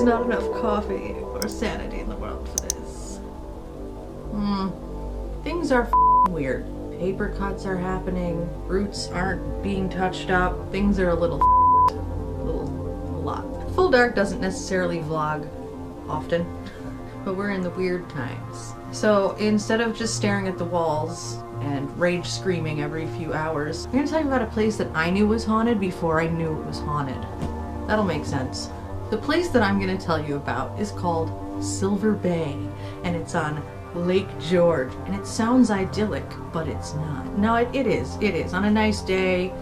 not enough coffee or sanity in the world for this. Things are weird. Paper cuts are happening, roots aren't being touched up, things are a lot. Full Dark doesn't necessarily vlog often, but we're in the weird times. So instead of just staring at the walls and rage screaming every few hours, I'm gonna tell you about a place that I knew was haunted before I knew it was haunted. That'll make sense. The place that I'm gonna tell you about is called Silver Bay, and it's on Lake George, and it sounds idyllic, but it's not. No, it is. It is. On a nice day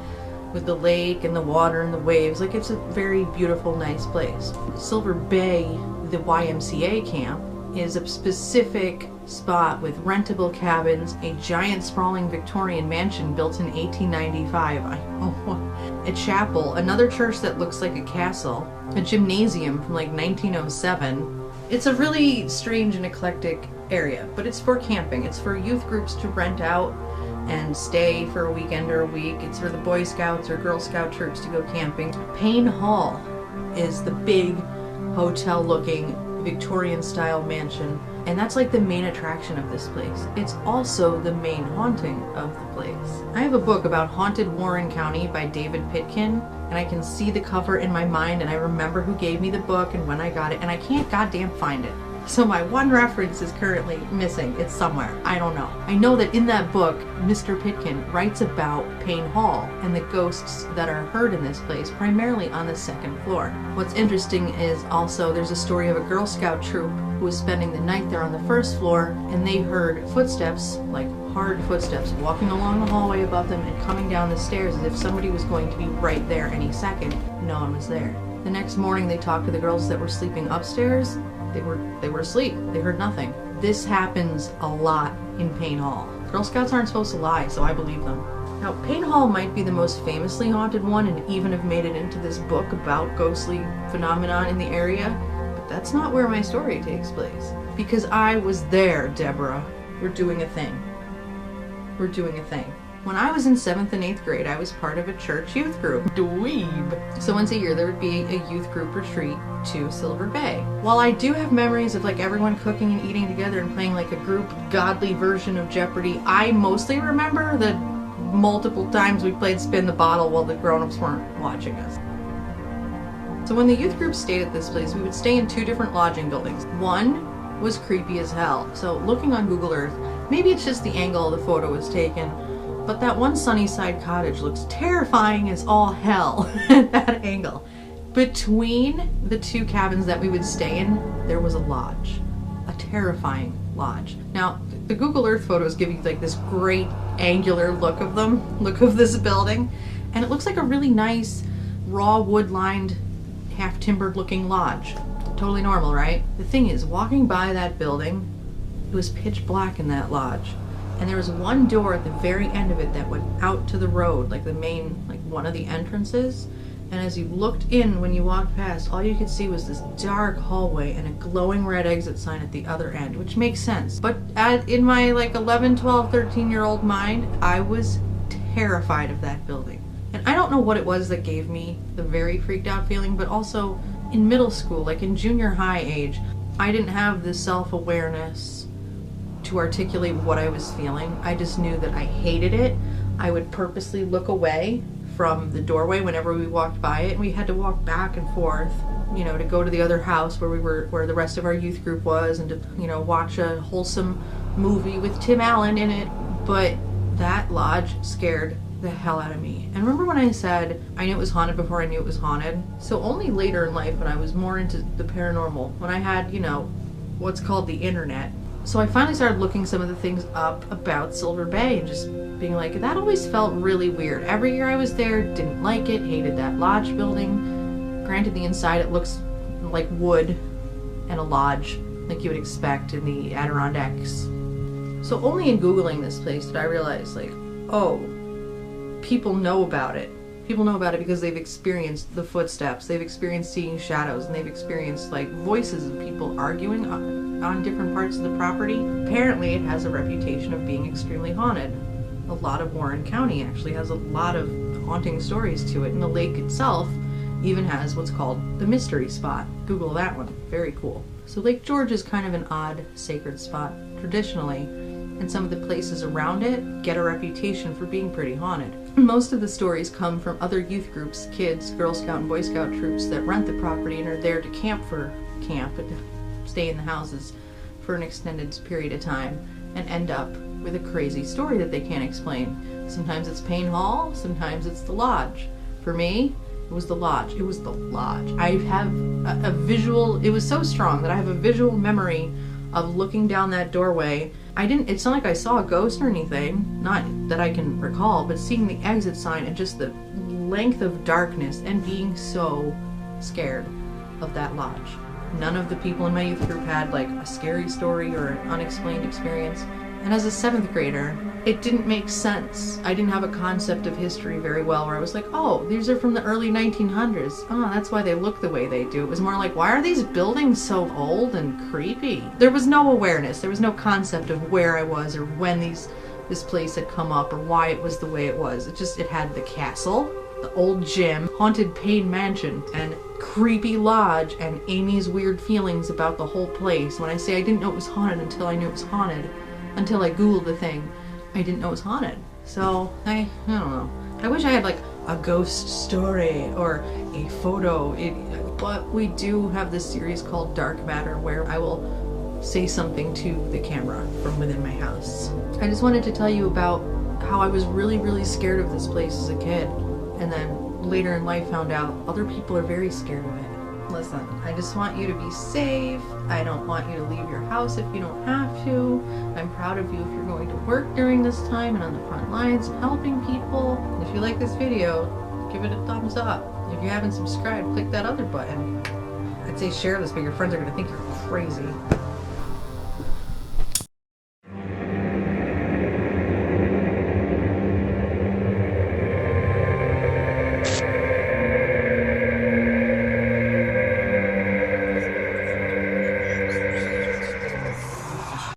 with the lake and the water and the waves, like it's a very beautiful, nice place. Silver Bay, the YMCA camp, is a specific spot with rentable cabins, a giant sprawling Victorian mansion built in 1895, a chapel, another church that looks like a castle, a gymnasium from like 1907. It's a really strange and eclectic area, but it's for camping. It's for youth groups to rent out and stay for a weekend or a week. It's for the Boy Scouts or Girl Scout troops to go camping. Payne Hall is the big hotel-looking Victorian-style mansion, and that's like the main attraction of this place. It's also the main haunting of the place. I have a book about haunted Warren County by David Pitkin, and I can see the cover in my mind, and I remember who gave me the book and when I got it, and I can't goddamn find it. So my one reference is currently missing. It's somewhere. I don't know. I know that in that book, Mr. Pitkin writes about Payne Hall and the ghosts that are heard in this place, primarily on the second floor. What's interesting is also there's a story of a Girl Scout troop who was spending the night there on the first floor, and they heard footsteps, like hard footsteps, walking along the hallway above them and coming down the stairs as if somebody was going to be right there any second. No one was there. The next morning they talked to the girls that were sleeping upstairs. They were asleep. They heard nothing. This happens a lot in Payne Hall. Girl Scouts aren't supposed to lie, so I believe them. Now, Payne Hall might be the most famously haunted one and even have made it into this book about ghostly phenomenon in the area, but that's not where my story takes place. Because I was there, Deborah. We're doing a thing. We're doing a thing. When I was in 7th and 8th grade, I was part of a church youth group. Dweeb! So once a year there would be a youth group retreat to Silver Bay. While I do have memories of like everyone cooking and eating together and playing like a group godly version of Jeopardy, I mostly remember the multiple times we played Spin the Bottle while the grown-ups weren't watching us. So when the youth group stayed at this place, we would stay in 2 different lodging buildings. One was creepy as hell. So looking on Google Earth, maybe it's just the angle the photo was taken, but that one Sunnyside cottage looks terrifying as all hell at that angle. Between the 2 cabins that we would stay in, there was a lodge. A terrifying lodge. Now, the Google Earth photos give you like this great angular look of this building, and it looks like a really nice, raw wood-lined, half-timbered looking lodge. Totally normal, right? The thing is, walking by that building, it was pitch black in that lodge. And there was one door at the very end of it that went out to the road, like the main, like one of the entrances. And as you looked in when you walked past, all you could see was this dark hallway and a glowing red exit sign at the other end, which makes sense. But in my like 11, 12, 13-year-old mind, I was terrified of that building. And I don't know what it was that gave me the very freaked out feeling, but also in middle school, like in junior high age, I didn't have the self-awareness to articulate what I was feeling. I just knew that I hated it. I would purposely look away from the doorway whenever we walked by it, and we had to walk back and forth, you know, to go to the other house where the rest of our youth group was, and to, you know, watch a wholesome movie with Tim Allen in it. But that lodge scared the hell out of me. And remember when I said I knew it was haunted before I knew it was haunted? So only later in life, when I was more into the paranormal, when I had, you know, what's called the internet, so I finally started looking some of the things up about Silver Bay and just being like, that always felt really weird. Every year I was there, didn't like it, hated that lodge building. Granted, the inside it looks like wood and a lodge, like you would expect in the Adirondacks. So only in Googling this place did I realize, like, oh, people know about it. People know about it because they've experienced the footsteps, they've experienced seeing shadows, and they've experienced like voices of people arguing on different parts of the property. Apparently it has a reputation of being extremely haunted. A lot of Warren County actually has a lot of haunting stories to it, and the lake itself even has what's called the mystery spot. Google that one, very cool. So Lake George is kind of an odd sacred spot traditionally, and some of the places around it get a reputation for being pretty haunted. Most of the stories come from other youth groups, kids, Girl Scout and Boy Scout troops that rent the property and are there to camp and stay in the houses for an extended period of time and end up with a crazy story that they can't explain. Sometimes it's Payne Hall, sometimes it's the lodge. For me, it was the lodge. It was the lodge. I have a visual, it was so strong that I have a visual memory of looking down that doorway. It's not like I saw a ghost or anything, not that I can recall, but seeing the exit sign and just the length of darkness and being so scared of that lodge. None of the people in my youth group had like a scary story or an unexplained experience. And as a 7th grader, it didn't make sense. I didn't have a concept of history very well where I was like, oh, these are from the early 1900s. Oh, that's why they look the way they do. It was more like, why are these buildings so old and creepy? There was no awareness. There was no concept of where I was or when this place had come up or why it was the way it was. It had the castle, the old gym, haunted Payne Mansion, and creepy lodge, and Amy's weird feelings about the whole place. When I say I didn't know it was haunted until I knew it was haunted, until I Googled the thing, I didn't know it was haunted. So, I don't know. I wish I had like a ghost story or a photo. But we do have this series called Dark Matter where I will say something to the camera from within my house. I just wanted to tell you about how I was really, really scared of this place as a kid. And then later in life found out other people are very scared of it. Listen, I just want you to be safe. I don't want you to leave your house if you don't have to. I'm proud of you if you're going to work during this time and on the front lines helping people. If you like this video, give it a thumbs up. If you haven't subscribed, click that other button. I'd say share this, but your friends are going to think you're crazy.